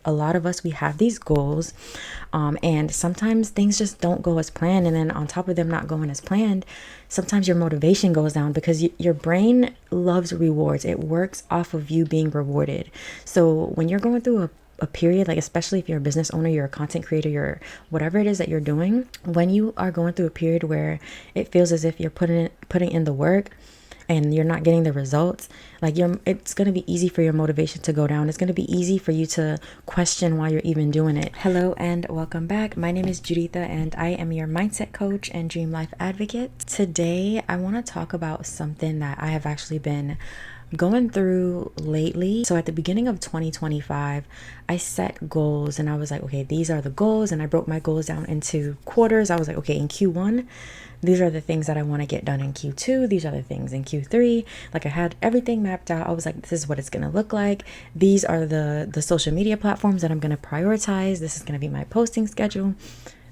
a lot of us, we have these goals, and sometimes things just don't go as planned. And then on top of them not going as planned, sometimes your motivation goes down because your brain loves rewards. It works off of you being rewarded. So when you're going through a period, like especially if you're a business owner, you're a content creator, you're whatever it is that you're doing, when you are going through a period where it feels as if you're putting in the work and you're not getting the results, like it's going to be easy for your motivation to go down. It's going to be easy for you to question why you're even doing it. Hello and welcome back. My name is Juditha and I am your mindset coach and dream life advocate. Today I want to talk about something that I have actually been going through lately. So at the beginning of 2025, I set goals and I was like, okay, these are the goals. And I broke my goals down into quarters. I was like, okay, in Q1, these are the things that I want to get done in Q2. These are the things in Q3. Like I had everything mapped out. I was like, this is what it's going to look like. These are the social media platforms that I'm going to prioritize. This is going to be my posting schedule.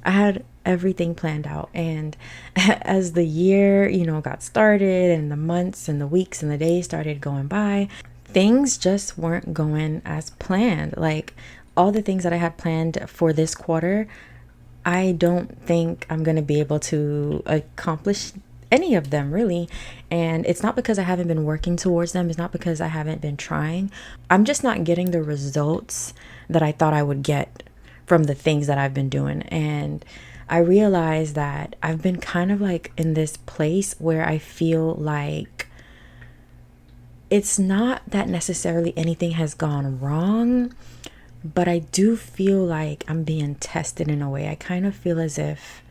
I had everything planned out. And as the year, got started and the months and the weeks and the days started going by, things just weren't going as planned. Like all the things that I had planned for this quarter, I don't think I'm going to be able to accomplish any of them really. And it's not because I haven't been working towards them. It's not because I haven't been trying. I'm just not getting the results that I thought I would get from the things that I've been doing. And I realized that I've been kind of like in this place where I feel like it's not that necessarily anything has gone wrong, but I do feel like I'm being tested in a way. I kind of feel as if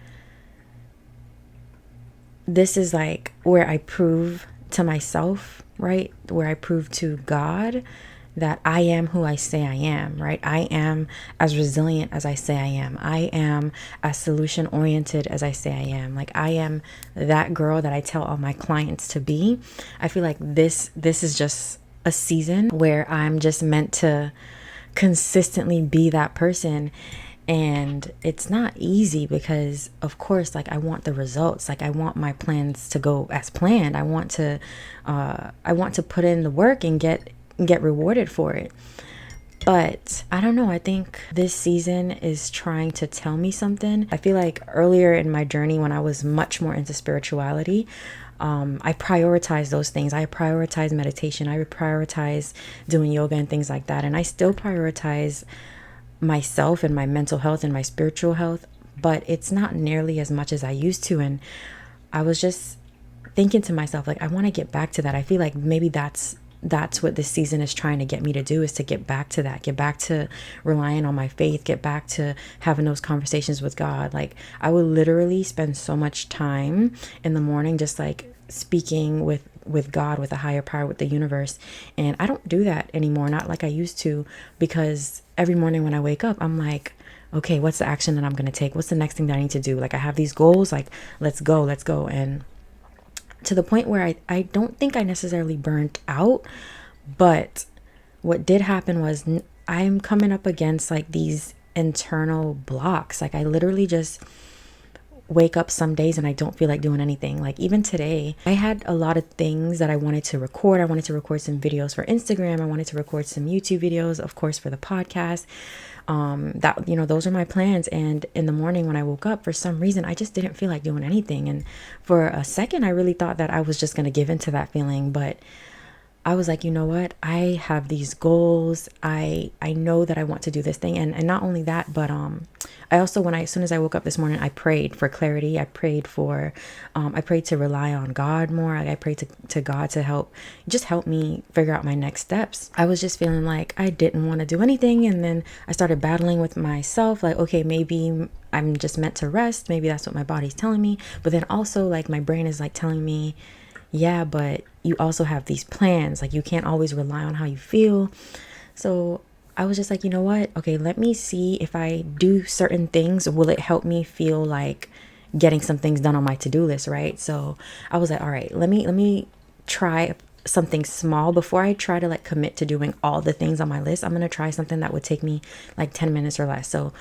this is like where I prove to myself, right? Where I prove to God that I am who I say I am, right? I am as resilient as I say I am. I am as solution oriented as I say I am. Like I am that girl that I tell all my clients to be. I feel like this is just a season where I'm just meant to consistently be that person. And it's not easy because of course, like I want the results. Like I want my plans to go as planned. I want to put in the work and get rewarded for it. But I don't know, I think this season is trying to tell me something. I feel like earlier in my journey when I was much more into spirituality, I prioritize those things. I prioritize meditation. I prioritize doing yoga and things like that. And I still prioritize myself and my mental health and my spiritual health, but it's not nearly as much as I used to. And I was just thinking to myself, like, I want to get back to that. I feel like maybe that's what this season is trying to get me to do, is to get back to that, get back to relying on my faith, get back to having those conversations with God. Like I would literally spend so much time in the morning just like speaking with God, with a higher power, with the universe. And I don't do that anymore, not like I used to, because every morning when I wake up, I'm like, okay, what's the action that I'm going to take? What's the next thing that I need to do? Like I have these goals, like let's go. And to the point where I don't think I necessarily burnt out, but what did happen was I'm coming up against like these internal blocks. Like I literally just wake up some days and I don't feel like doing anything. Like even today, I had a lot of things that I wanted to record. I wanted to record some videos for Instagram. I wanted to record some YouTube videos, of course, for the podcast. Those are my plans. And in the morning when I woke up, for some reason, I just didn't feel like doing anything. And for a second, I really thought that I was just going to give into that feeling. But I was like, you know what? I have these goals. I know that I want to do this thing. And not only that, but I also, as soon as I woke up this morning, I prayed for clarity. I prayed to rely on God more. I prayed to God to help me figure out my next steps. I was just feeling like I didn't want to do anything. And then I started battling with myself. Like, okay, maybe I'm just meant to rest. Maybe that's what my body's telling me. But then also like my brain is like telling me, yeah, but you also have these plans. Like you can't always rely on how you feel. So I was just like, you know what? Okay, let me see if I do certain things, will it help me feel like getting some things done on my to-do list, right? So I was like, all right, let me try something small before I try to like commit to doing all the things on my list. I'm going to try something that would take me like 10 minutes or less. So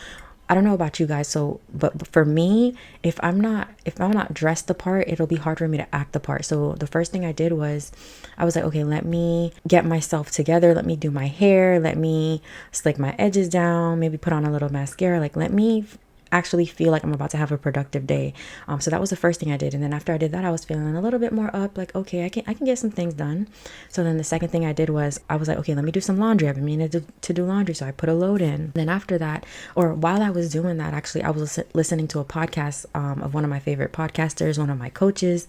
I don't know about you guys, so but for me, if I'm not dressed the part, it'll be hard for me to act the part. So the first thing I did was I was like, okay, let me get myself together, let me do my hair, let me slick my edges down, maybe put on a little mascara, like let me actually feel like I'm about to have a productive day. So that was the first thing I did. And then after I did that, I was feeling a little bit more up, like, okay, I can get some things done. So then the second thing I did was I was like, okay, let me do some laundry. I've been meaning to do laundry. So I put a load in. Then after that, or while I was doing that, actually, I was listening to a podcast of one of my favorite podcasters, one of my coaches,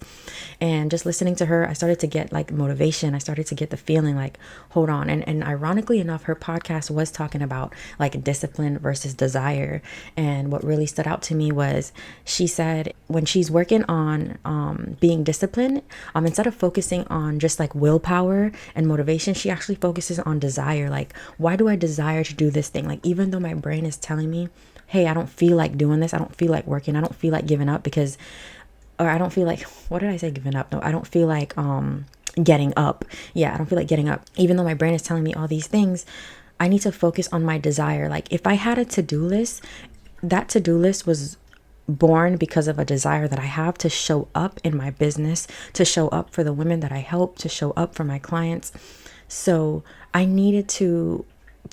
and just listening to her, I started to get like motivation. I started to get the feeling like, hold on. And ironically enough, her podcast was talking about like discipline versus desire. And what really stood out to me was she said when she's working on being disciplined, instead of focusing on just like willpower and motivation, she actually focuses on desire. Like, why do I desire to do this thing? Like, even though my brain is telling me, hey, I don't feel like doing this, I don't feel like working, I don't feel like giving up because, or I don't feel like, what did I say, giving up? No, I don't feel like getting up. Yeah, I don't feel like getting up. Even though my brain is telling me all these things, I need to focus on my desire. Like, if I had a to-do list, that to-do list was born because of a desire that I have to show up in my business, to show up for the women that I help, to show up for my clients. So I needed to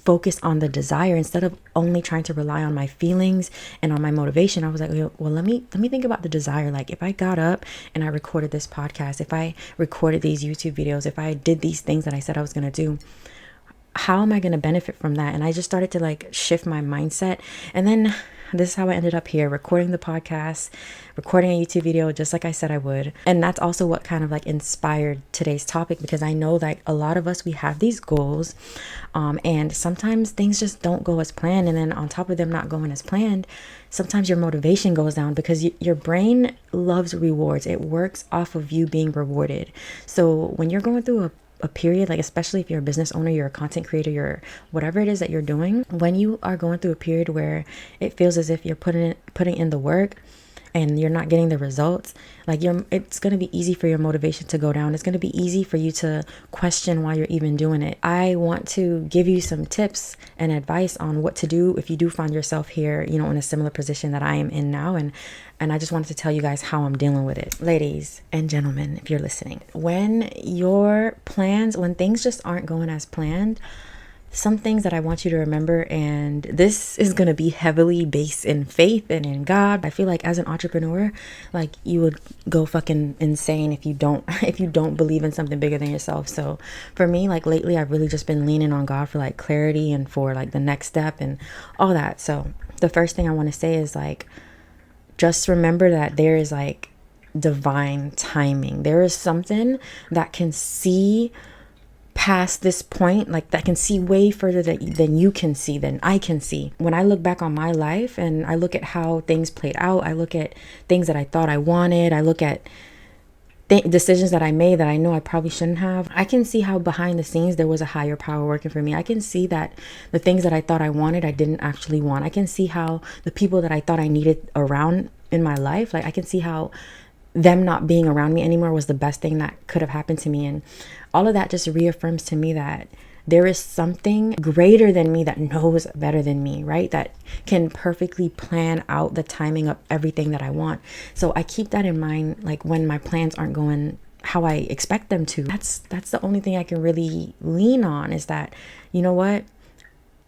focus on the desire instead of only trying to rely on my feelings and on my motivation. I was like, well, let me think about the desire. Like, if I got up and I recorded this podcast, if I recorded these YouTube videos, if I did these things that I said I was going to do, how am I going to benefit from that? And I just started to like shift my mindset. And then this is how I ended up here, recording the podcast, recording a YouTube video, just like I said I would. And that's also what kind of like inspired today's topic, because I know that a lot of us, we have these goals, and sometimes things just don't go as planned. And then on top of them not going as planned, sometimes your motivation goes down because your brain loves rewards. It works off of you being rewarded. So when you're going through a period, like especially if you're a business owner, you're a content creator, you're whatever it is that you're doing, when you are going through a period where it feels as if you're putting in the work and you're not getting the results, like it's going to be easy for your motivation to go down. It's going to be easy for you to question why you're even doing it. I want to give you some tips and advice on what to do if you do find yourself here, in a similar position that I am in now. And I just wanted to tell you guys how I'm dealing with it. Ladies and gentlemen, if you're listening, when things just aren't going as planned, some things that I want you to remember, and this is going to be heavily based in faith and in God. I feel like as an entrepreneur, like you would go fucking insane if you don't believe in something bigger than yourself. So for me, like lately, I've really just been leaning on God for like clarity and for like the next step and all that. So the first thing I want to say is like, just remember that there is like divine timing. There is something that can see past this point, like that can see way further than you can see, than I can see. When I look back on my life and I look at how things played out, I look at things that I thought I wanted, I look at decisions that I made that I know I probably shouldn't have, I can see how behind the scenes there was a higher power working for me. I can see that the things that I thought I wanted, I didn't actually want. I can see how the people that I thought I needed around in my life, like I can see how them not being around me anymore was the best thing that could have happened to me. And all of that just reaffirms to me that there is something greater than me that knows better than me, right? That can perfectly plan out the timing of everything that I want. So I keep that in mind, like when my plans aren't going how I expect them to. That's the only thing I can really lean on, is that, you know what?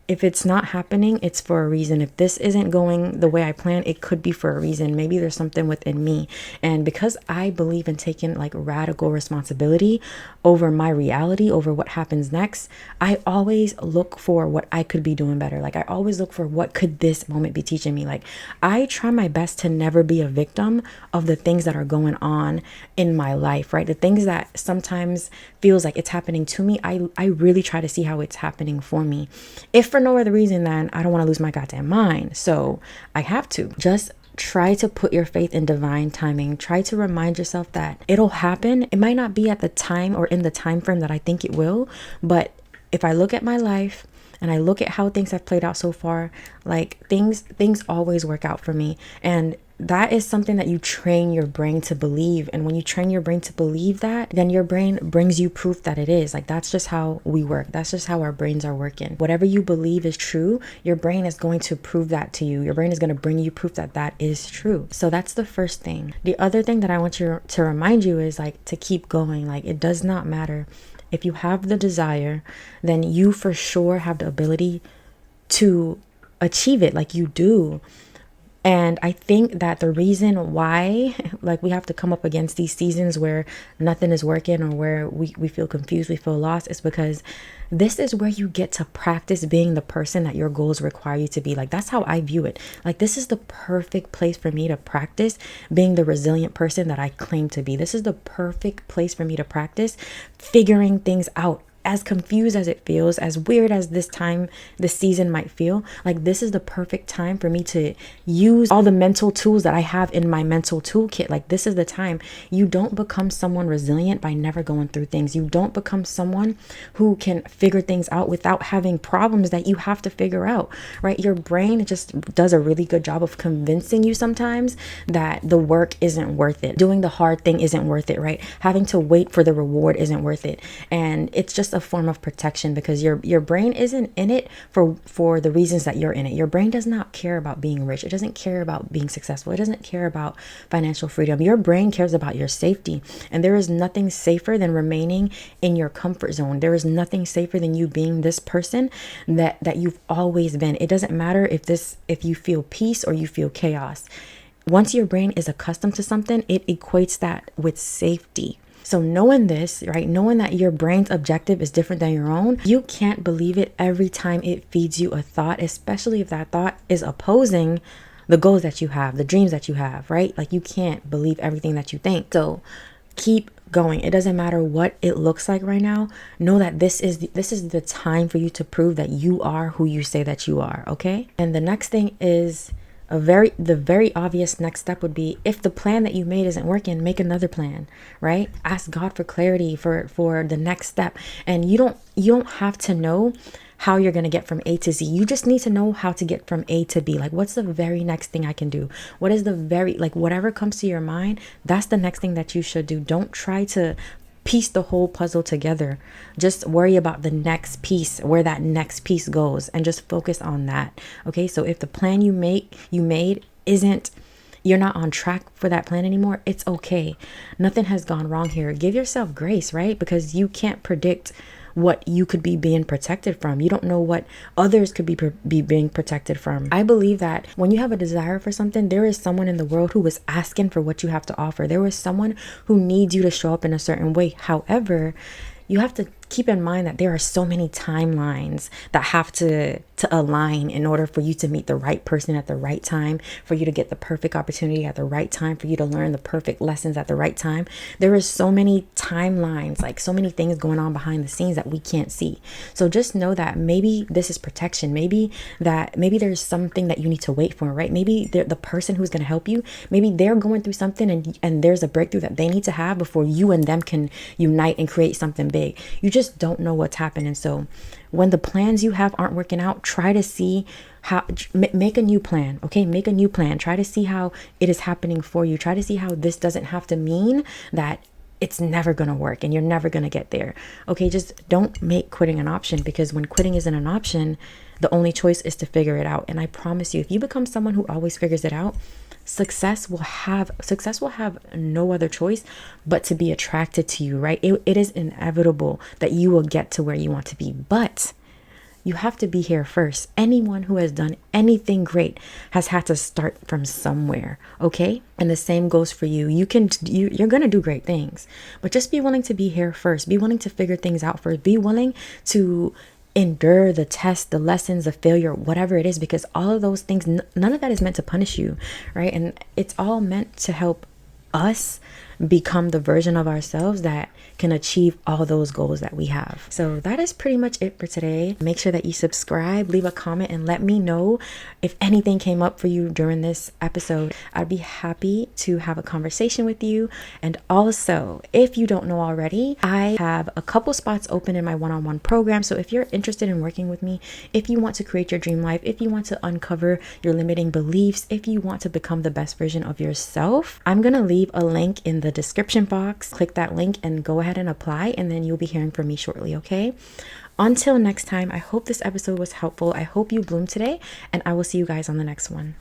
If it's not happening, it's for a reason. If this isn't going the way I planned, it could be for a reason. Maybe there's something within me. And because I believe in taking like radical responsibility over my reality, over what happens next, I always look for what I could be doing better. Like I always look for what could this moment be teaching me. Like I try my best to never be a victim of the things that are going on in my life, right? The things that sometimes feels like it's happening to me, I really try to see how it's happening for me. If for no other reason than I don't want to lose my goddamn mind. So I have to just try to put your faith in divine timing. Try to remind yourself that it'll happen. It might not be at the time or in the time frame that I think it will, but if I look at my life and I look at how things have played out so far, like things always work out for me. And that is something that you train your brain to believe. And when you train your brain to believe that, then your brain brings you proof that it is. Like, that's just how we work. That's just how our brains are working. Whatever you believe is true, your brain is going to prove that to you. Your brain is going to bring you proof that that is true. So that's the first thing. The other thing that I want you to remind you is, like, to keep going. Like, it does not matter. If you have the desire, then you for sure have the ability to achieve it. Like, you do. And I think that the reason why, like, we have to come up against these seasons where nothing is working, or where we feel confused, we feel lost, is because this is where you get to practice being the person that your goals require you to be. Like, that's how I view it. Like, this is the perfect place for me to practice being the resilient person that I claim to be. This is the perfect place for me to practice figuring things out. As confused as it feels, as weird as this season might feel, like, this is the perfect time for me to use all the mental tools that I have in my mental toolkit. Like, this is the time. You don't become someone resilient by never going through things. You don't become someone who can figure things out without having problems that you have to figure out, right? Your brain just does a really good job of convincing you sometimes that the work isn't worth it. Doing the hard thing isn't worth it, right? Having to wait for the reward isn't worth it. And it's just a form of protection, because your brain isn't in it for the reasons that you're in it. Your brain does not care about being rich. It doesn't care about being successful. It doesn't care about financial freedom. Your brain cares about your safety. And there is nothing safer than remaining in your comfort zone. There is nothing safer than you being this person that you've always been. It doesn't matter if you feel peace or you feel chaos. Once your brain is accustomed to something, it equates that with safety. So knowing this, right, knowing that your brain's objective is different than your own, you can't believe it every time it feeds you a thought, especially if that thought is opposing the goals that you have, the dreams that you have, right? Like, you can't believe everything that you think. So keep going. It doesn't matter what it looks like right now. Know that this is the time for you to prove that you are who you say that you are, okay? And the next thing is, the very obvious next step would be, if the plan that you made isn't working, make another plan, right? Ask God for clarity for the next step. And you don't have to know how you're going to get from A to Z. You just need to know how to get from A to B. Like, what's the very next thing I can do? What is whatever comes to your mind, that's the next thing that you should do. Don't try to piece the whole puzzle together. Just worry about the next piece, where that next piece goes, and just focus on that. Okay, so if the plan you made isn't, you're not on track for that plan anymore, it's okay. Nothing has gone wrong here. Give yourself grace, right? Because you can't predict what you could be being protected from. You don't know what others could be being protected from. I believe that when you have a desire for something, there is someone in the world who is asking for what you have to offer. There is someone who needs you to show up in a certain way. However, you have to keep in mind that there are so many timelines that have to align in order for you to meet the right person at the right time, for you to get the perfect opportunity at the right time, for you to learn the perfect lessons at the right time. There is so many timelines, like so many things going on behind the scenes that we can't see. So just know that maybe this is protection. Maybe there's something that you need to wait for, right? Maybe the person who's going to help you, maybe they're going through something and there's a breakthrough that they need to have before you and them can unite and create something big. You just don't know what's happening. So when the plans you have aren't working out, try to see how, make a new plan. Okay, make a new plan. Try to see how it is happening for you. Try to see how this doesn't have to mean that it's never going to work and you're never going to get there. Okay, just don't make quitting an option, because when quitting isn't an option, the only choice is to figure it out. And I promise you, if you become someone who always figures it out, success will have no other choice but to be attracted to you, right? It is inevitable that you will get to where you want to be, but you have to be here first. Anyone who has done anything great has had to start from somewhere, okay? And the same goes for you. You're going to do great things, but just be willing to be here first. Be willing to figure things out first. Be willing to endure the test, the lessons, the failure, whatever it is, because all of those things, none of that is meant to punish you, right? And it's all meant to help us become the version of ourselves that can achieve all those goals that we have. So that is pretty much it for today. Make sure that you subscribe, leave a comment, and let me know if anything came up for you during this episode. I'd be happy to have a conversation with you. And also, if you don't know already, I have a couple spots open in my one-on-one program. So if you're interested in working with me, if you want to create your dream life, if you want to uncover your limiting beliefs, if you want to become the best version of yourself, I'm going to leave a link in the description box. Click that link and go ahead and apply, and then you'll be hearing from me shortly, okay? Until next time, I hope this episode was helpful. I hope you bloom today, and I will see you guys on the next one.